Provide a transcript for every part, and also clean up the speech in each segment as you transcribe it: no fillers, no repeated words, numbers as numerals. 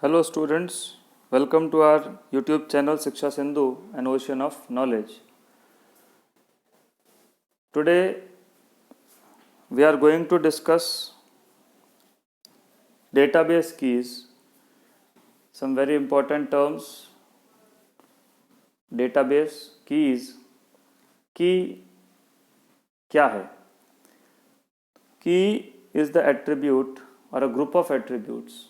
Hello students, welcome to our YouTube channel Shiksha Sindhu, an ocean of knowledge. Today we are going to discuss database keys, some very important terms. Database keys, key क्या है? Key is the attribute or a group of attributes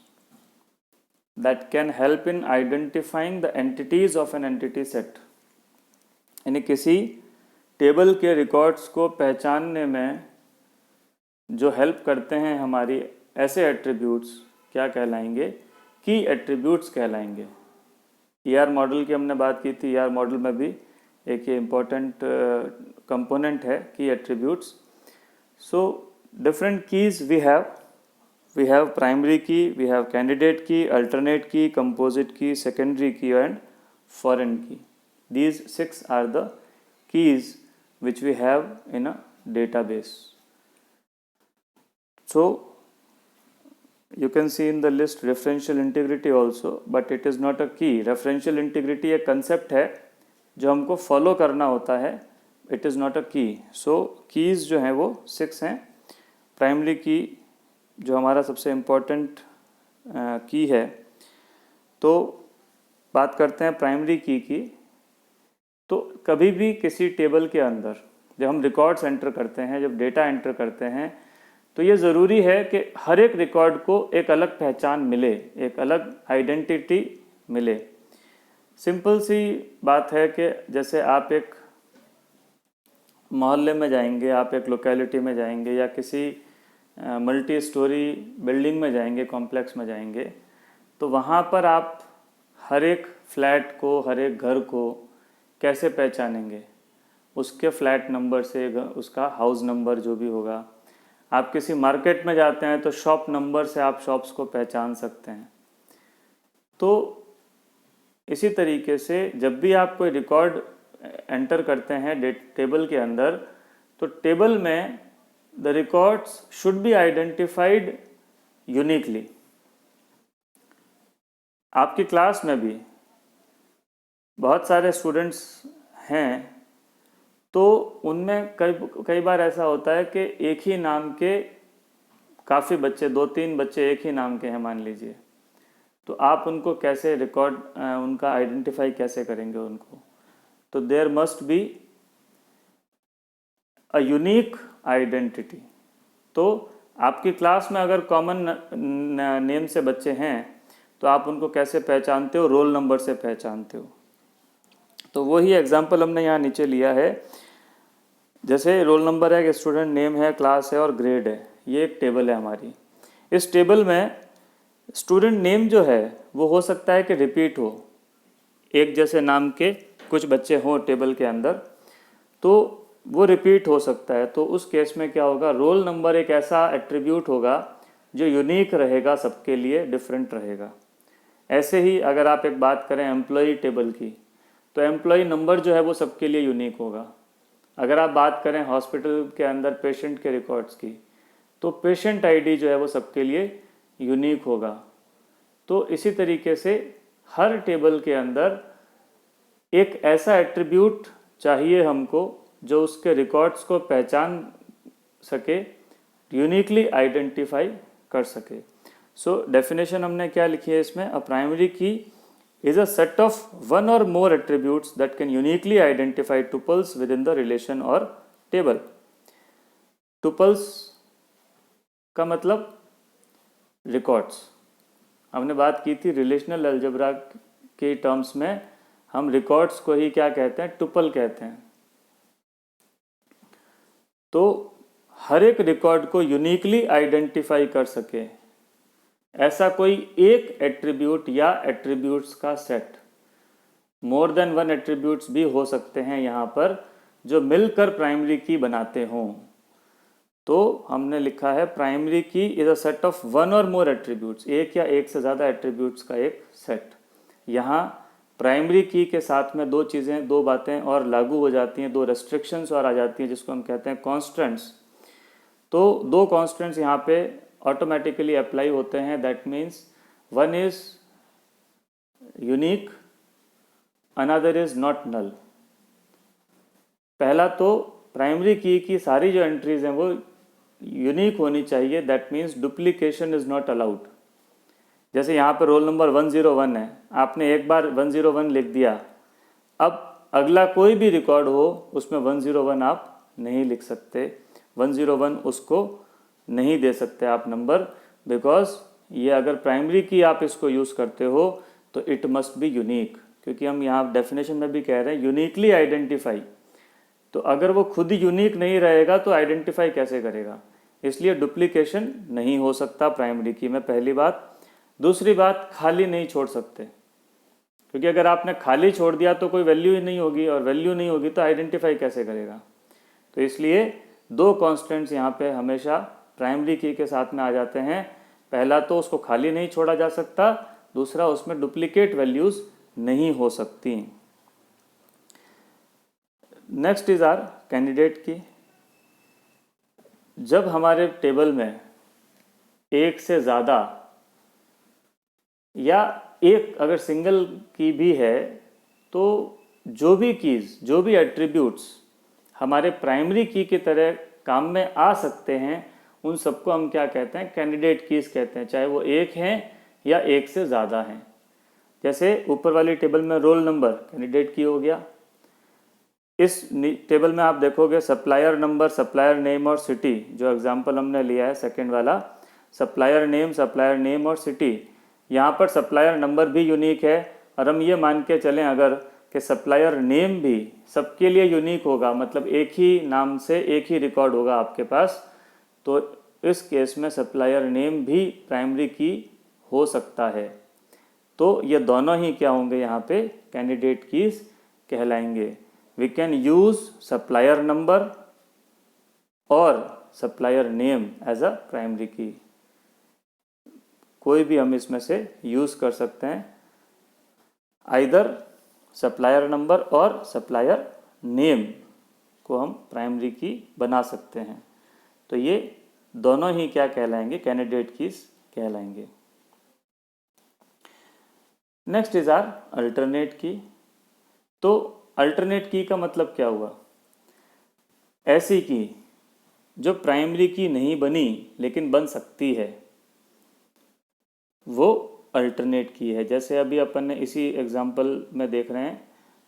that can help in identifying the entities of an entity set. यानी किसी table के records को पहचानने में जो help करते हैं हमारी ऐसे एट्रीब्यूट्स क्या कहलाएंगे? की एट्रीब्यूट्स कहलाएंगे. ER मॉडल की हमने बात की थी. ER मॉडल में भी एक ये इम्पोर्टेंट कंपोनेंट है की attributes. So different keys we have primary key, we have candidate key, alternate key, composite key, secondary key and foreign key. These 6 are the keys which we have in a database. So you can see in the list referential integrity also, but it is not a key. Referential integrity एक concept है जो हमको follow करना होता है. It is not a key. So keys जो हैं वो 6 हैं. Primary key जो हमारा सबसे इम्पोर्टेंट की है. तो बात करते हैं प्राइमरी की. तो कभी भी किसी टेबल के अंदर जब हम रिकॉर्ड्स एंटर करते हैं, जब डेटा एंटर करते हैं, तो ये ज़रूरी है कि हर एक रिकॉर्ड को एक अलग पहचान मिले, एक अलग आइडेंटिटी मिले. सिंपल सी बात है कि जैसे आप एक मोहल्ले में जाएंगे, आप एक लोकेलिटी में जाएंगे या किसी मल्टी स्टोरी बिल्डिंग में जाएंगे, कॉम्प्लेक्स में जाएंगे, तो वहाँ पर आप हर एक फ्लैट को, हर एक घर को कैसे पहचानेंगे? उसके फ्लैट नंबर से, उसका हाउस नंबर जो भी होगा. आप किसी मार्केट में जाते हैं तो शॉप नंबर से आप शॉप्स को पहचान सकते हैं. तो इसी तरीके से जब भी आप कोई रिकॉर्ड एंटर करते हैं टेबल के अंदर, तो टेबल में the records should be identified uniquely. आपकी क्लास में भी बहुत सारे स्टूडेंट्स हैं, तो उनमें कई बार ऐसा होता है कि एक ही नाम के काफ़ी बच्चे, 2-3 बच्चे एक ही नाम के हैं मान लीजिए. तो आप उनको कैसे रिकॉर्ड, उनका आइडेंटिफाई कैसे करेंगे उनको? तो there must be a unique identity. तो आपकी क्लास में अगर कॉमन नेम से बच्चे हैं तो आप उनको कैसे पहचानते हो? रोल नंबर से पहचानते हो. तो वही एग्जांपल हमने यहाँ नीचे लिया है. जैसे रोल नंबर है, स्टूडेंट नेम है, क्लास है और ग्रेड है. ये एक टेबल है हमारी. इस टेबल में स्टूडेंट नेम जो है वो हो सकता है कि रिपीट हो, एक जैसे नाम के कुछ बच्चे हों टेबल के अंदर, तो वो रिपीट हो सकता है. तो उस केस में क्या होगा? रोल नंबर एक ऐसा एट्रीब्यूट होगा जो यूनिक रहेगा, सबके लिए डिफरेंट रहेगा. ऐसे ही अगर आप एक बात करें एम्प्लॉय टेबल की, तो एम्प्लॉय नंबर जो है वो सबके लिए यूनिक होगा. अगर आप बात करें हॉस्पिटल के अंदर पेशेंट के रिकॉर्ड्स की, तो पेशेंट आईडी जो है वो सबके लिए यूनिक होगा. तो इसी तरीके से हर टेबल के अंदर एक ऐसा एट्रीब्यूट चाहिए हमको जो उसके रिकॉर्ड्स को पहचान सके, यूनिकली आइडेंटिफाई कर सके. सो डेफिनेशन हमने क्या लिखी है इसमें? A primary key is a set of one or more attributes that can uniquely identify tuples within the relation or table. Tuples का मतलब रिकॉर्ड्स. हमने बात की थी रिलेशनल अलजेब्रा के टर्म्स में, हम रिकॉर्ड्स को ही क्या कहते हैं? टुपल कहते हैं. तो हर एक रिकॉर्ड को यूनिकली आइडेंटिफाई कर सके ऐसा कोई एक एट्रीब्यूट या एट्रीब्यूट्स का set, more than one attributes भी हो सकते हैं यहाँ पर, जो मिलकर प्राइमरी की बनाते हों. तो हमने लिखा है primary key is a set of one or more attributes, एक या एक से ज़्यादा एट्रीब्यूट्स का एक सेट. यहाँ प्राइमरी की के साथ में दो बातें और लागू हो जाती हैं, 2 रेस्ट्रिक्शंस और आ जाती हैं जिसको हम कहते हैं कॉन्स्टेंट्स. तो 2 कॉन्स्टेंट्स यहाँ पे ऑटोमेटिकली अप्लाई होते हैं. That means one is unique, another is not null. पहला तो प्राइमरी की सारी जो एंट्रीज हैं वो यूनिक होनी चाहिए, that means duplication is not allowed. जैसे यहाँ पर रोल नंबर 101 है, आपने एक बार 101 लिख दिया, अब अगला कोई भी रिकॉर्ड हो उसमें 101 आप नहीं लिख सकते, 101 उसको नहीं दे सकते आप नंबर, बिकॉज ये अगर प्राइमरी की आप इसको यूज़ करते हो तो इट मस्ट बी यूनिक, क्योंकि हम यहाँ डेफिनेशन में भी कह रहे हैं यूनिकली आइडेंटिफाई। तो अगर वो खुद ही यूनिक नहीं रहेगा तो आइडेंटिफाई कैसे करेगा, इसलिए डुप्लीकेशन नहीं हो सकता प्राइमरी की में, पहली बात। दूसरी बात, खाली नहीं छोड़ सकते, क्योंकि अगर आपने खाली छोड़ दिया तो कोई वैल्यू ही नहीं होगी, और वैल्यू नहीं होगी तो आइडेंटिफाई कैसे करेगा। तो इसलिए दो कॉन्स्टेंट्स यहाँ पे हमेशा प्राइमरी की के साथ में आ जाते हैं। पहला तो उसको खाली नहीं छोड़ा जा सकता, दूसरा उसमें डुप्लीकेट वैल्यूज़ नहीं हो सकती। नेक्स्ट इज आर कैंडिडेट की। जब हमारे टेबल में एक से ज़्यादा या एक अगर सिंगल की भी है, तो जो भी कीज़, जो भी एट्रीब्यूट्स हमारे प्राइमरी की तरह काम में आ सकते हैं, उन सबको हम क्या कहते हैं, कैंडिडेट कीज़ कहते हैं, चाहे वो एक हैं या एक से ज़्यादा हैं। जैसे ऊपर वाली टेबल में रोल नंबर कैंडिडेट की हो गया, इस टेबल में आप देखोगे सप्लायर नंबर, सप्लायर नेम और सिटी, जो एग्जांपल हमने लिया है सेकंड वाला, सप्लायर नेम और सिटी, यहाँ पर सप्लायर नंबर भी यूनिक है, और हम ये मान के चलें अगर कि सप्लायर नेम भी सबके लिए यूनिक होगा, मतलब एक ही नाम से एक ही रिकॉर्ड होगा आपके पास, तो इस केस में सप्लायर नेम भी प्राइमरी की हो सकता है। तो ये दोनों ही क्या होंगे, यहाँ पे कैंडिडेट कीज कहलाएंगे। We can use supplier number or supplier name as a primary key, कोई भी हम इसमें से यूज कर सकते हैं, either supplier number or supplier name को हम प्राइमरी की बना सकते हैं। तो ये दोनों ही क्या कहलाएंगे, कैंडिडेट कीज कहलाएंगे। Next is our alternate key. तो अल्टरनेट की का मतलब क्या हुआ, ऐसी की जो प्राइमरी की नहीं बनी लेकिन बन सकती है, वो अल्टरनेट की है। जैसे अभी अपन ने इसी एग्जांपल में देख रहे हैं,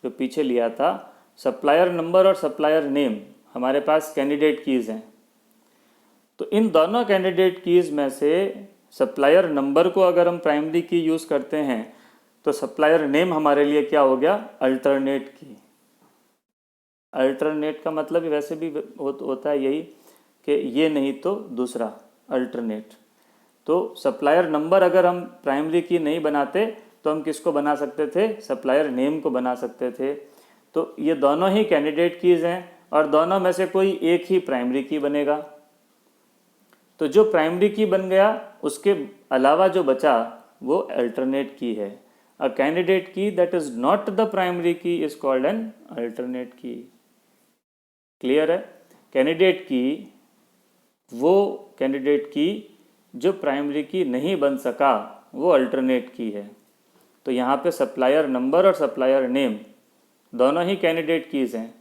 जो पीछे लिया था, supplier number or supplier name हमारे पास कैंडिडेट कीज़ हैं। तो इन दोनों कैंडिडेट कीज़ में से सप्लायर नंबर को अगर हम प्राइमरी की यूज़ करते हैं तो सप्लायर नेम हमारे लिए क्या हो गया, अल्टरनेट की। अल्टरनेट का मतलब वैसे भी होता है यही कि ये नहीं तो दूसरा, अल्टरनेट। तो सप्लायर नंबर अगर हम प्राइमरी की नहीं बनाते तो हम किसको बना सकते थे, सप्लायर नेम को बना सकते थे। तो ये दोनों ही कैंडिडेट कीज़ हैं और दोनों में से कोई एक ही प्राइमरी की बनेगा। तो जो प्राइमरी की बन गया उसके अलावा जो बचा वो अल्टरनेट की है। अ कैंडिडेट की that is not the primary key is called an alternate की। क्लियर है? कैंडिडेट की, वो कैंडिडेट की जो प्राइमरी की नहीं बन सका वो अल्टरनेट की है। तो यहाँ पे supplier number or supplier name दोनों ही कैंडिडेट कीज़ हैं।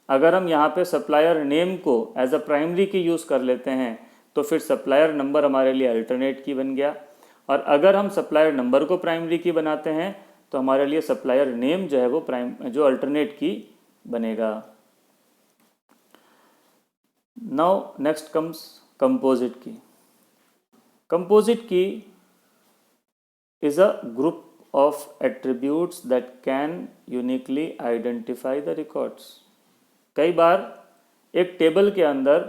अगर हम यहाँ पे सप्लायर नेम को एज अ प्राइमरी की यूज़ कर लेते हैं तो फिर सप्लायर नंबर हमारे लिए अल्टरनेट की बन गया, और अगर हम सप्लायर नंबर को प्राइमरी की बनाते हैं तो हमारे लिए सप्लायर नेम जो है वो जो अल्टरनेट की बनेगा। Now next comes composite key. Composite key is a group of attributes that can uniquely identify the records। कई बार एक टेबल के अंदर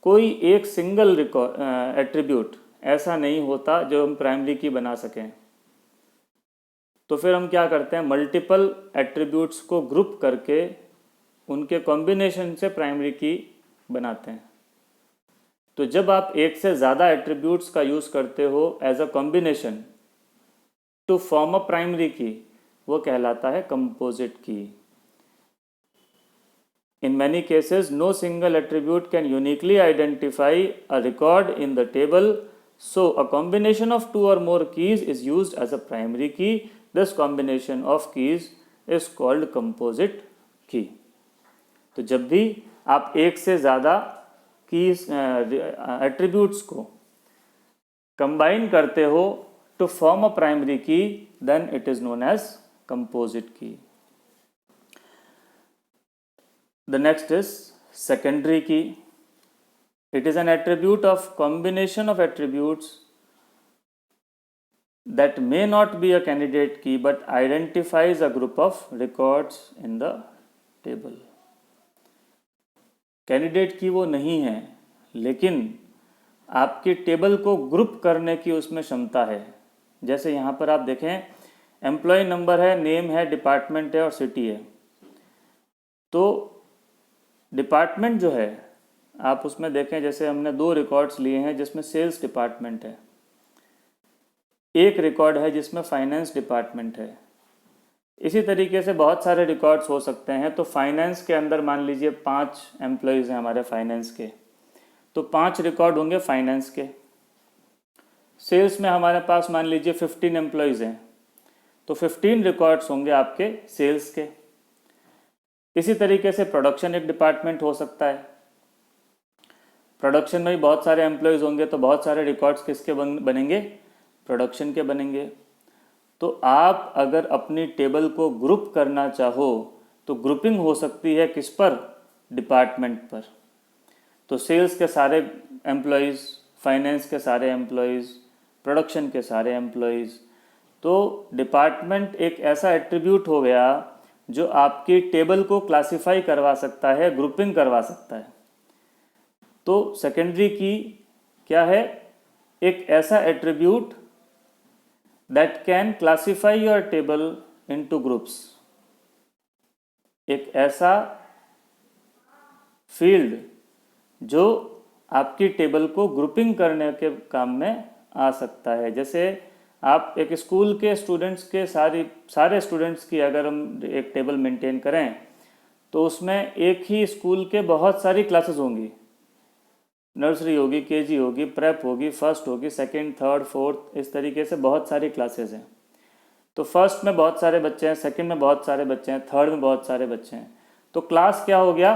कोई एक सिंगल एट्रीब्यूट ऐसा नहीं होता जो हम प्राइमरी की बना सकें, तो फिर हम क्या करते हैं, मल्टीपल एट्रीब्यूट्स को ग्रुप करके उनके कॉम्बिनेशन से प्राइमरी की बनाते हैं। तो जब आप एक से ज़्यादा एट्रीब्यूट्स का यूज़ करते हो as a combination to form a primary key, वो कहलाता है composite key. In many cases no single attribute can uniquely identify a record in the table, So a combination of two or more keys is used as a primary key. This combination of keys is called composite key. तो जब भी आप एक से ज़्यादा keys attributes को combine करते हो to form a primary key, then it is known as composite key. The next is secondary key. It is an attribute of combination of attributes that may not be a candidate key but identifies a group of records in the table. Candidate की वो नहीं है, लेकिन आपकी table को group करने की उसमें क्षमता है। जैसे यहाँ पर आप देखें, एम्प्लॉय नंबर है, नेम है, डिपार्टमेंट है और सिटी है। तो डिपार्टमेंट जो है, आप उसमें देखें, जैसे हमने 2 रिकॉर्ड्स लिए हैं जिसमें सेल्स डिपार्टमेंट है, एक रिकॉर्ड है जिसमें फाइनेंस डिपार्टमेंट है। इसी तरीके से बहुत सारे रिकॉर्ड्स हो सकते हैं। तो फाइनेंस के अंदर मान लीजिए 5 एम्प्लॉयज़ हैं हमारे फाइनेंस के, तो 5 रिकॉर्ड होंगे फाइनेंस के। सेल्स में हमारे पास मान लीजिए 15 एम्प्लॉयज़ हैं, तो 15 रिकॉर्ड्स होंगे आपके सेल्स के। इसी तरीके से प्रोडक्शन एक डिपार्टमेंट हो सकता है। प्रोडक्शन में भी बहुत सारे एम्प्लॉयज़ होंगे, तो बहुत सारे रिकॉर्ड्स किसके बनेंगे? प्रोडक्शन के बनेंगे। तो आप अगर अपनी टेबल को ग्रुप करना चाहो तो ग्रुपिंग हो सकती है किस पर? डिपार्टमेंट पर। तो सेल्स के सारे एम्प्लॉयज़, फाइनेंस के सारे एम्प्लॉयज़, प्रोडक्शन के सारे एम्प्लॉयज़। तो डिपार्टमेंट एक ऐसा एट्रीब्यूट हो गया जो आपकी टेबल को क्लासिफाई करवा सकता है, ग्रुपिंग करवा सकता है। तो सेकेंडरी की क्या है? एक ऐसा attribute that can classify your table into groups। एक ऐसा फील्ड जो आपकी टेबल को ग्रुपिंग करने के काम में आ सकता है। जैसे आप एक स्कूल के स्टूडेंट्स के सारे स्टूडेंट्स की अगर हम एक टेबल मेंटेन करें, तो उसमें एक ही स्कूल के बहुत सारी क्लासेस होंगी। नर्सरी होगी, केजी होगी, प्रेप होगी, फर्स्ट होगी, सेकंड, थर्ड, फोर्थ, इस तरीके से बहुत सारी क्लासेस हैं। तो फर्स्ट में बहुत सारे बच्चे हैं, सेकंड में बहुत सारे बच्चे हैं, थर्ड में बहुत सारे बच्चे हैं। तो क्लास क्या हो गया?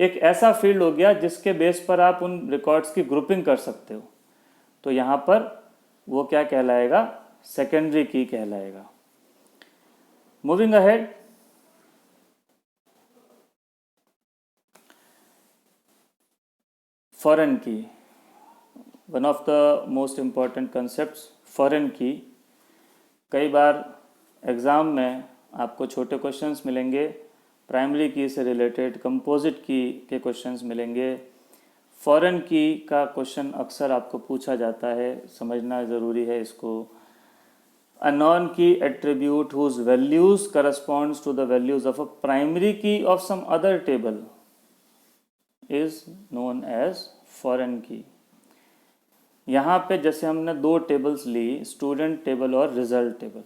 एक ऐसा फील्ड हो गया जिसके बेस पर आप उन रिकॉर्ड्स की ग्रुपिंग कर सकते हो। तो यहाँ पर वो क्या कहलाएगा? सेकेंडरी की कहलाएगा। मूविंग अहेड, फॉरेन की, one of the most important concepts foreign की। कई बार एग्ज़ाम में आपको छोटे क्वेश्चंस मिलेंगे, प्राइमरी की से रिलेटेड, कंपोजिट की के क्वेश्चंस मिलेंगे। फॉरेन की का क्वेश्चन अक्सर आपको पूछा जाता है, समझना ज़रूरी है इसको। A non key attribute whose values corresponds to the values of a primary key of some other table is known as foreign key. यहाँ पे जैसे हमने 2 टेबल्स ली, स्टूडेंट टेबल और रिजल्ट टेबल।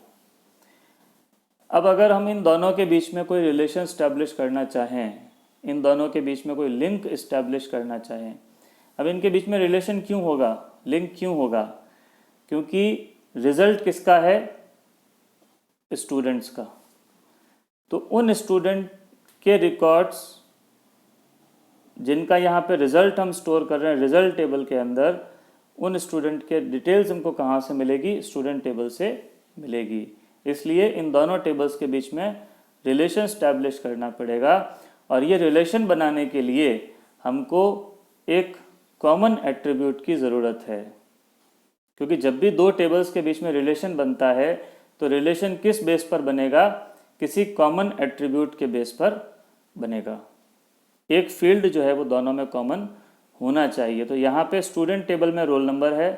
अब अगर हम इन दोनों के बीच में कोई रिलेशन स्टैब्लिश करना चाहें, इन दोनों के बीच में कोई लिंक इस्टेब्लिश करना चाहें, अब इनके बीच में रिलेशन क्यों होगा, लिंक क्यों होगा? क्योंकि रिजल्ट किसका है? स्टूडेंट्स का। तो उन स्टूडेंट के रिकॉर्ड्स जिनका यहाँ पे रिजल्ट हम स्टोर कर रहे हैं रिजल्ट टेबल के अंदर, उन स्टूडेंट के डिटेल्स हमको कहाँ से मिलेगी? स्टूडेंट टेबल से मिलेगी। इसलिए इन दोनों टेबल्स के बीच में रिलेशन स्टैब्लिश करना पड़ेगा। और ये रिलेशन बनाने के लिए हमको एक कॉमन एट्रीब्यूट की ज़रूरत है, क्योंकि जब भी 2 टेबल्स के बीच में रिलेशन बनता है तो रिलेशन किस बेस पर बनेगा? किसी कॉमन एट्रीब्यूट के बेस पर बनेगा। एक फील्ड जो है वो दोनों में कॉमन होना चाहिए। तो यहाँ पे स्टूडेंट टेबल में रोल नंबर है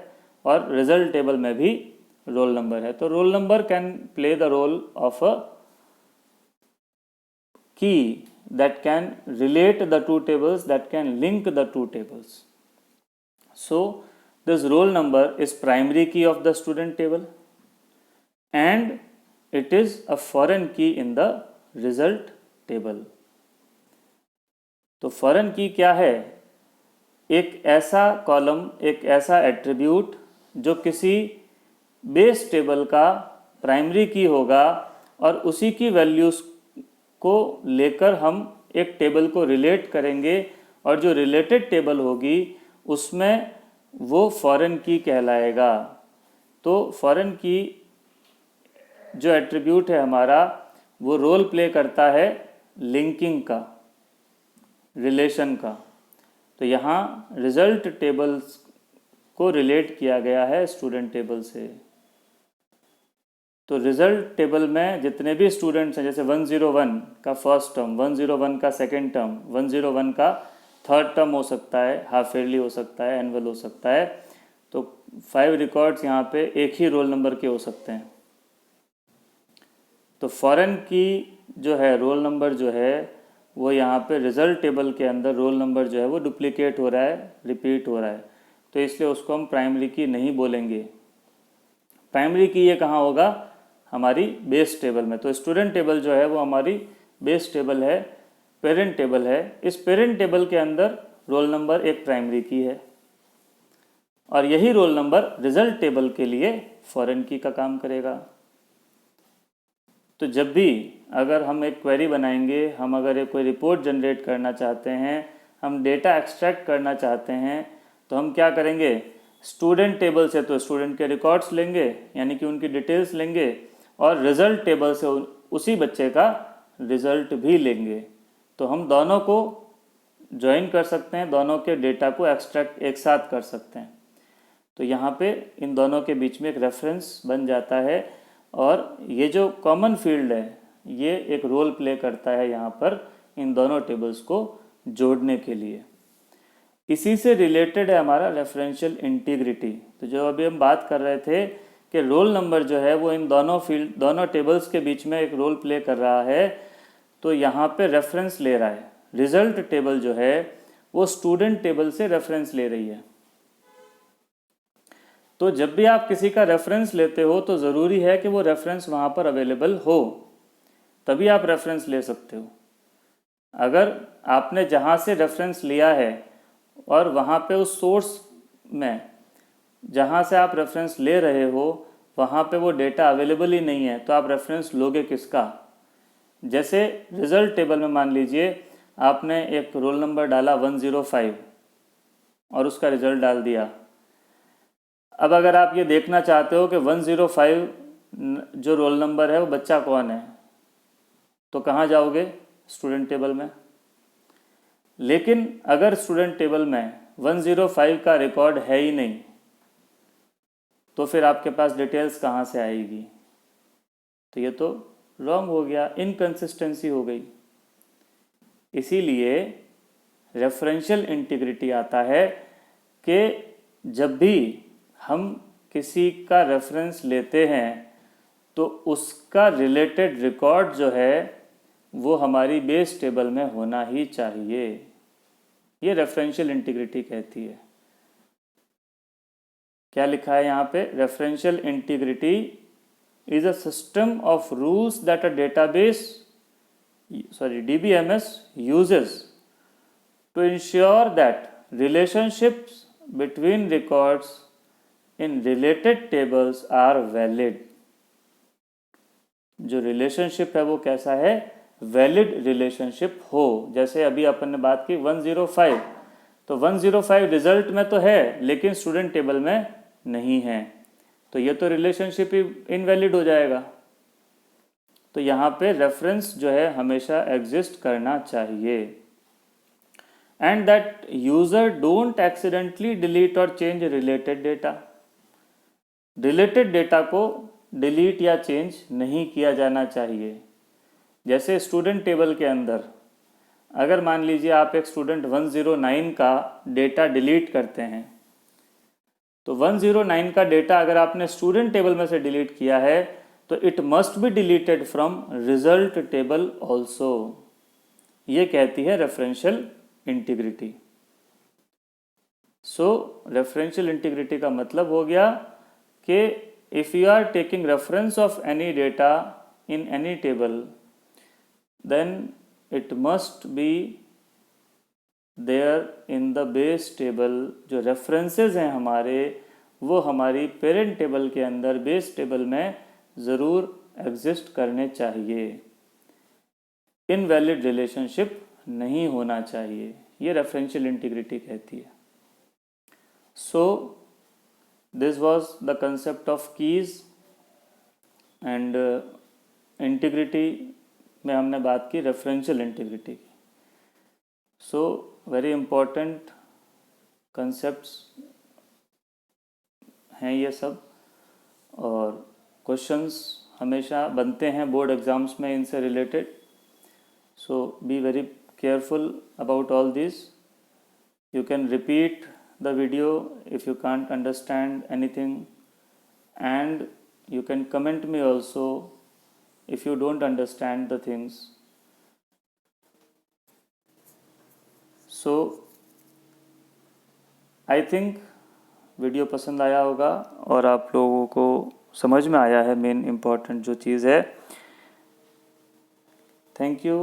और रिजल्ट टेबल में भी रोल नंबर है। तो roll number can play the role of a key that can relate the 2 tables, that can link the 2 tables. So this roll number is primary key of the student table and it is a foreign key in the result table. तो foreign की क्या है? एक ऐसा column, एक ऐसा attribute जो किसी बेस टेबल का प्राइमरी की होगा और उसी की वैल्यूज़ को लेकर हम एक टेबल को रिलेट करेंगे और जो रिलेटेड टेबल होगी उसमें वो फॉरेन की कहलाएगा। तो फॉरेन की जो एट्रीब्यूट है हमारा वो रोल प्ले करता है लिंकिंग का, रिलेशन का। तो यहाँ रिजल्ट टेबल्स को रिलेट किया गया है स्टूडेंट टेबल से। तो रिजल्ट टेबल में जितने भी स्टूडेंट्स हैं, जैसे 101 का फर्स्ट टर्म, 101 का सेकेंड टर्म, 101 का थर्ड टर्म हो सकता है, हाफ ईयरली हो सकता है, एनुअल हो सकता है। तो 5 रिकॉर्ड्स यहाँ पे एक ही रोल नंबर के हो सकते हैं। तो फॉरेन की जो है रोल नंबर जो है वो यहाँ पे रिजल्ट टेबल के अंदर रोल नंबर जो है वो डुप्लीकेट हो रहा है, रिपीट हो रहा है, तो इसलिए उसको हम प्राइमरी की नहीं बोलेंगे। प्राइमरी की ये कहाँ होगा? हमारी बेस टेबल में। तो स्टूडेंट टेबल जो है वो हमारी बेस टेबल है, पेरेंट टेबल है। इस पेरेंट टेबल के अंदर रोल नंबर एक प्राइमरी की है और यही रोल नंबर रिजल्ट टेबल के लिए फॉरेन की का काम करेगा। तो जब भी अगर हम एक क्वेरी बनाएंगे, हम अगर एक कोई रिपोर्ट जनरेट करना चाहते हैं, हम डेटा एक्सट्रैक्ट करना चाहते हैं, तो हम क्या करेंगे? स्टूडेंट टेबल से तो स्टूडेंट के रिकॉर्ड्स लेंगे, यानी कि उनकी डिटेल्स लेंगे, और रिजल्ट टेबल से उसी बच्चे का रिजल्ट भी लेंगे। तो हम दोनों को ज्वाइन कर सकते हैं, दोनों के डेटा को एक्सट्रैक्ट एक साथ कर सकते हैं। तो यहाँ पे इन दोनों के बीच में एक रेफरेंस बन जाता है और ये जो कॉमन फील्ड है ये एक रोल प्ले करता है यहाँ पर इन दोनों टेबल्स को जोड़ने के लिए। इसी से रिलेटेड है हमारा रेफरेंशियल इंटीग्रिटी। तो जो अभी हम बात कर रहे थे कि रोल नंबर जो है वो इन दोनों टेबल्स के बीच में एक रोल प्ले कर रहा है, तो यहाँ पे रेफरेंस ले रहा है। रिजल्ट टेबल जो है वो स्टूडेंट टेबल से रेफरेंस ले रही है। तो जब भी आप किसी का रेफरेंस लेते हो तो ज़रूरी है कि वो रेफरेंस वहाँ पर अवेलेबल हो, तभी आप रेफरेंस ले सकते हो। अगर आपने जहाँ से रेफरेंस लिया है और वहाँ पे उस सोर्स में जहाँ से आप रेफरेंस ले रहे हो वहाँ पे वो डेटा अवेलेबल ही नहीं है, तो आप रेफरेंस लोगे किसका? जैसे रिजल्ट टेबल में मान लीजिए आपने एक रोल नंबर डाला 105 और उसका रिजल्ट डाल दिया। अब अगर आप ये देखना चाहते हो कि 105 जो रोल नंबर है वो बच्चा कौन है, तो कहाँ जाओगे? स्टूडेंट टेबल में। लेकिन अगर स्टूडेंट टेबल में 105 का रिकॉर्ड है ही नहीं, तो फिर आपके पास डिटेल्स कहाँ से आएगी? तो ये तो रॉन्ग हो गया, इनकंसिस्टेंसी हो गई। इसीलिए रेफरेंशियल इंटीग्रिटी आता है कि जब भी हम किसी का रेफरेंस लेते हैं तो उसका रिलेटेड रिकॉर्ड जो है वो हमारी बेस टेबल में होना ही चाहिए। ये रेफरेंशियल इंटीग्रिटी कहती है। क्या लिखा है यहाँ पे? Referential integrity is a system of rules that a database DBMS uses to ensure that relationships between records in related tables are valid। जो रिलेशनशिप है वो कैसा है? वैलिड रिलेशनशिप हो। जैसे अभी अपन ने बात की 105, तो 105 रिजल्ट में तो है लेकिन स्टूडेंट टेबल में नहीं है, तो ये तो रिलेशनशिप ही इनवैलिड हो जाएगा। तो यहाँ पे रेफरेंस जो है हमेशा एग्जिस्ट करना चाहिए। And that user don't accidentally delete or change related data. Related data को डिलीट या चेंज नहीं किया जाना चाहिए। जैसे स्टूडेंट टेबल के अंदर अगर मान लीजिए आप एक स्टूडेंट 109 का डेटा डिलीट करते हैं, तो 109 का डेटा अगर आपने स्टूडेंट टेबल में से डिलीट किया है तो it must be deleted from result table also. ये कहती है referential integrity. So referential integrity का मतलब हो गया कि if you are taking reference of any data in any table then it must be there in the base table। जो references हैं हमारे वो हमारी पेरेंट टेबल के अंदर बेस टेबल में ज़रूर एग्जिस्ट करने चाहिए। इनवैलिड रिलेशनशिप नहीं होना चाहिए, ये रेफरेंशियल इंटीग्रिटी कहती है। So this was the concept of keys and integrity में हमने बात की रेफरेंशियल इंटीग्रिटी की। सो वेरी इम्पोर्टेंट कंसेप्ट्स हैं ये सब, और क्वेश्चंस हमेशा बनते हैं बोर्ड एग्ज़ाम्स में इनसे related. So be very careful about all this. You can repeat the video if you can't understand anything, and you can comment me also if you don't understand the things. So I think video पसंद आया होगा और आप लोगों को समझ में आया है मेन इम्पॉर्टेंट जो चीज़ है। Thank you.